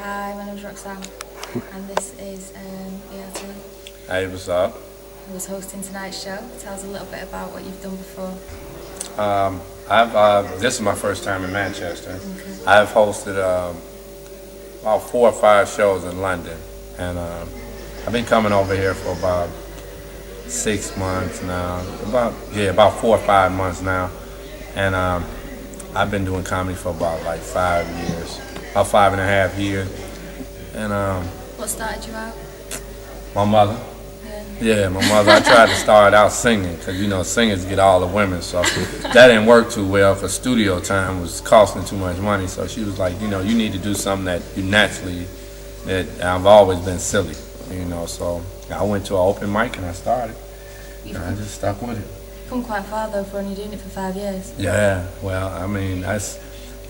Hi, my name's Rokhsaneh, and this is BRT. Hey, what's up? Who was hosting tonight's show. Tell us a little bit about what you've done before. This is my first time in Manchester. Okay. I've hosted about 4 or 5 shows in London, and I've been coming over here for about 6 months now. About 4 or 5 months now, and I've been doing comedy for about like 5 years, about 5.5 years, and What started you out? my mother. Yeah, my mother. I tried to start out singing because, you know, singers get all the women. So that didn't work too well because studio time was costing too much money. So she was like, you know, you need to do something that you naturally, that I've always been silly, you know. So I went to an open mic and I started. And I just stuck with it. You've come quite far though for only doing it for 5 years. Yeah, well, I mean,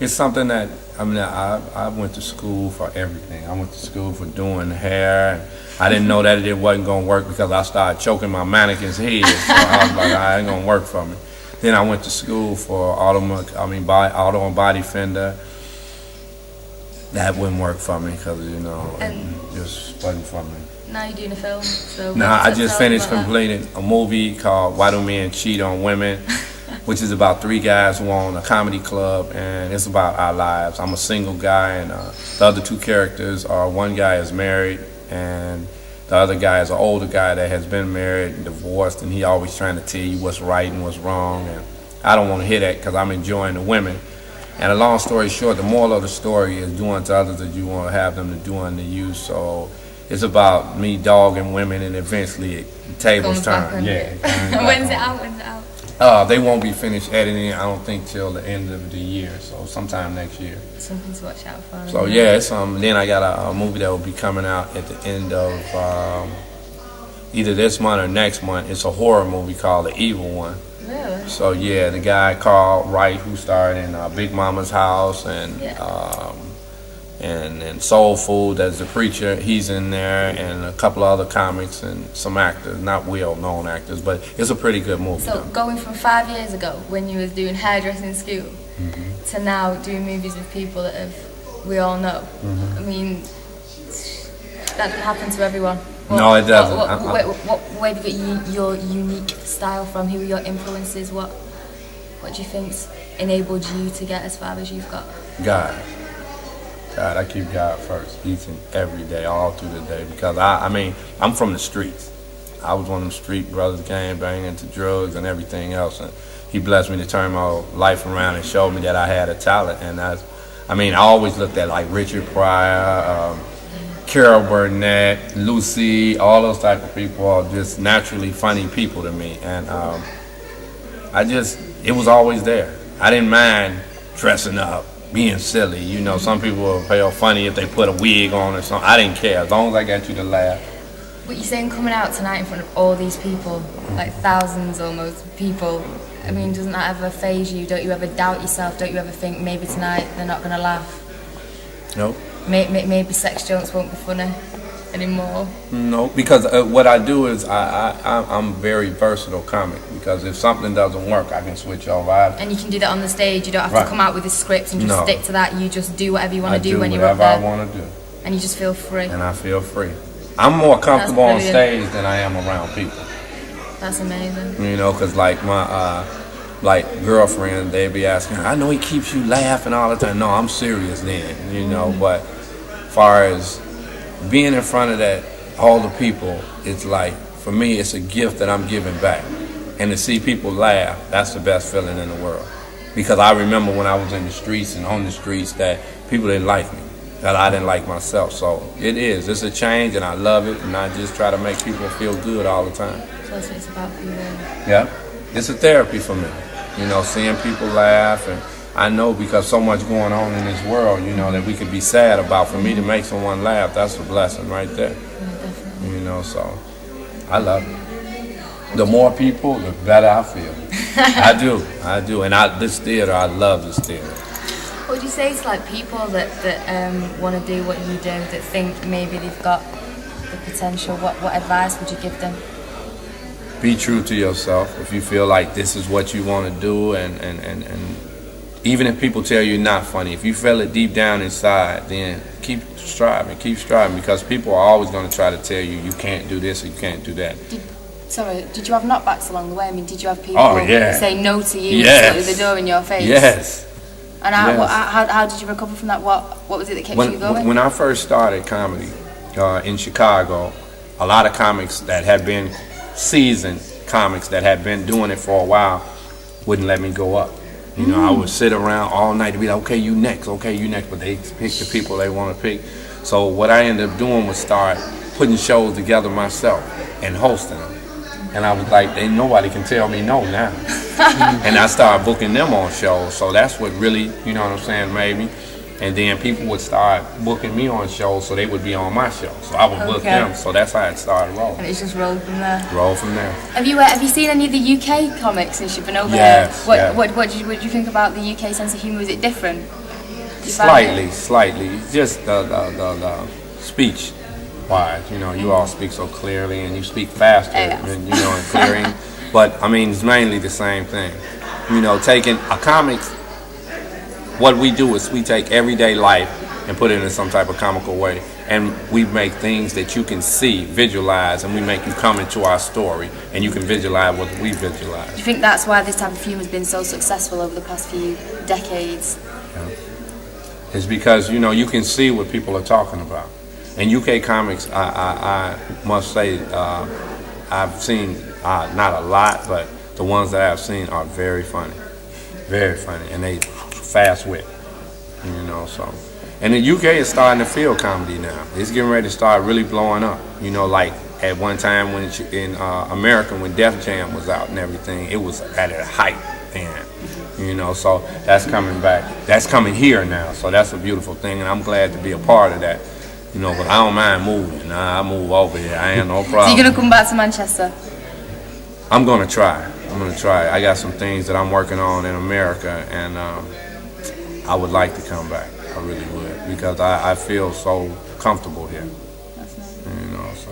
it's something that, I mean, I went to school for everything. I went to school for doing hair. And I didn't know that it wasn't going to work because I started choking my mannequin's head. So I was like, it ain't going to work for me. Then I went to school for auto and body fender. That wouldn't work for me because, you know, it just wasn't for me. Now you're doing a film. So I just finished completing a movie called Why Do Men Cheat on Women, which is about 3 guys who own a comedy club, and it's about our lives. I'm a single guy, and the other 2 characters are, one guy is married, and the other guy is an older guy that has been married and divorced, and he always trying to tell you what's right and what's wrong, and I don't want to hear that because I'm enjoying the women. And a long story short, the moral of the story is do unto others that you want to have them to do unto you. So it's about me dogging women, and eventually the tables turn. Yeah. When's it out? They won't be finished editing, I don't think, till the end of the year, so sometime next year. Something to watch out for. So yeah, then I got a movie that will be coming out at the end of either this month or next month. It's a horror movie called The Evil One. Really? So yeah, the guy Carl Wright, who starred in Big Mama's House and Soul Food, as the preacher, he's in there, and a couple of other comics and some actors, not well-known actors, but it's a pretty good movie. So going from 5 years ago, when you was doing hairdressing school, to now doing movies with people that we all know, I mean, that doesn't happen to everyone. No, it doesn't. Where do you get your unique style from? Who are your influences? What do you think's enabled you to get as far as you've got? God, I keep God first, each and every day, all through the day, because I mean, I'm from the streets. I was one of them street brothers, gang banging into drugs and everything else, and he blessed me to turn my life around and showed me that I had a talent. And I always looked at like Richard Pryor, Carol Burnett, Lucy, all those type of people are just naturally funny people to me, and it was always there. I didn't mind dressing up, being silly. You know, some people will feel funny if they put a wig on or something. I didn't care, as long as I got you to laugh. What you're saying, coming out tonight in front of all these people, like thousands almost people, I mean, doesn't that ever faze you? Don't you ever doubt yourself? Don't you ever think maybe tonight they're not going to laugh? Nope. Maybe sex jokes won't be funny anymore? No, because what I do is I'm very versatile comic, because if something doesn't work, I can switch over. And you can do that on the stage. You don't have to come out with a script and just stick to that. You just do whatever you want to do when you're up there. I do whatever I want to do. And you just feel free. And I feel free. I'm more comfortable on stage than I am around people. That's amazing. You know, because like my girlfriend, they'd be asking, I know he keeps you laughing all the time. No, I'm serious then, you know. But as far as being in front of all the people, it's like, for me, it's a gift that I'm giving back. And to see people laugh, that's the best feeling in the world. Because I remember when I was in the streets and on the streets that people didn't like me, that I didn't like myself. So it's a change, and I love it, and I just try to make people feel good all the time. So that's what it's about for you then? Yeah, it's a therapy for me. You know, seeing people laugh, and I know because so much going on in this world, you know, that we could be sad about. For me to make someone laugh, that's a blessing right there. Yeah, definitely. You know, so I love it. The more people, the better I feel. I do. And this theater, I love this theater. What would you say to like people that want to do what you do, that think maybe they've got the potential? What advice would you give them? Be true to yourself. If you feel like this is what you want to do, and even if people tell you you're not funny, if you feel it deep down inside, then keep striving, because people are always going to try to tell you you can't do this or you can't do that. Did you have knockbacks along the way? I mean, did you have people say no to you, yes. the door in your face? Yes. And how did you recover from that? What was it that kept you going? When I first started comedy in Chicago, a lot of comics that had been seasoned comics that had been doing it for a while wouldn't let me go up. You know, I would sit around all night to be like, okay, you next, but they pick the people they want to pick. So what I ended up doing was start putting shows together myself and hosting them. And I was like, ain't nobody can tell me no now. And I started booking them on shows. So that's what really, you know what I'm saying, made me. And then people would start booking me on shows, so they would be on my show. So I would book them. So that's how it started rolling. And it's just rolled from there. Roll from there. Have you seen any of the UK comics since you've been over yes, here? What did you think about the UK sense of humour? Was it different? Slightly. Just the speech wise. You know, you all speak so clearly and you speak faster than, you know, and clearing. But I mean, it's mainly the same thing. You know, taking a comic. What we do is we take everyday life and put it in some type of comical way, and we make things that you can see, visualize, and we make you come into our story, and you can visualize what we visualize. Do you think that's why this type of humour has been so successful over the past few decades? Yeah. It's because, you know, you can see what people are talking about. And UK comics, I must say, I've seen not a lot, but the ones that I've seen are very funny, and they fast wit, you know. So, and the UK is starting to feel comedy now. It's getting ready to start really blowing up. You know, like at one time when in America when Defjam was out and everything, it was at a height then. You know, so that's coming back. That's coming here now. So that's a beautiful thing, and I'm glad to be a part of that. You know, but I don't mind moving. I move over here. I ain't no problem. So you're gonna come back to Manchester? I'm gonna try. I got some things that I'm working on in America, and I would like to come back. I really would, because I feel so comfortable here. That's nice. You know, so,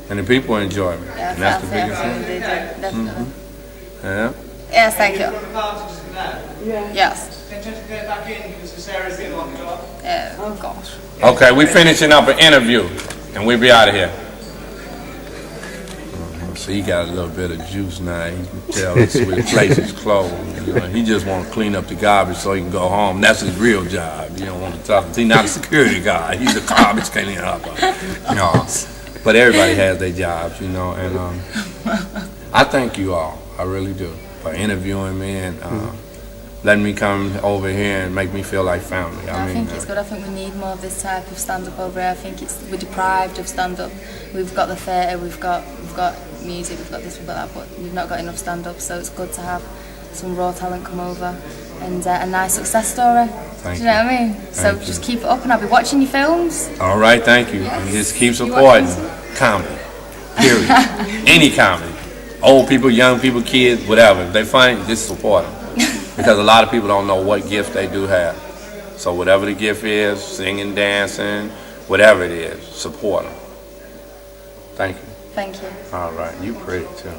and the people enjoy me, and that's the biggest thing. They do, definitely. Yeah. Yes, thank you. Yes. Oh gosh. Okay, we finishing up an interview, and we'll be out of here. So he got a little bit of juice now. You can tell the place is closed. You know, he just want to clean up the garbage so he can go home. That's his real job. You don't want to talk. He's not a security guard. He's a garbage cleaner. You know, but everybody has their jobs, you know. And I thank you all. I really do, for interviewing me and letting me come over here and make me feel like family. I think it's good. I think we need more of this type of stand-up over here. I think we're deprived of stand-up. We've got the theatre, we've got music, we've got this, we've got that, but we've not got enough stand-up. So it's good to have some raw talent come over and a nice success story. Thank you. Do you know what I mean? So just keep it up, and I'll be watching your films. All right, thank you. Yes. And just keep supporting comedy. Period. Any comedy. Old people, young people, kids, whatever. If they find it, just support them. Because a lot of people don't know what gift they do have. So whatever the gift is, singing, dancing, whatever it is, support them. Thank you. Thank you. All right, you pretty too.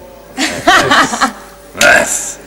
Yes.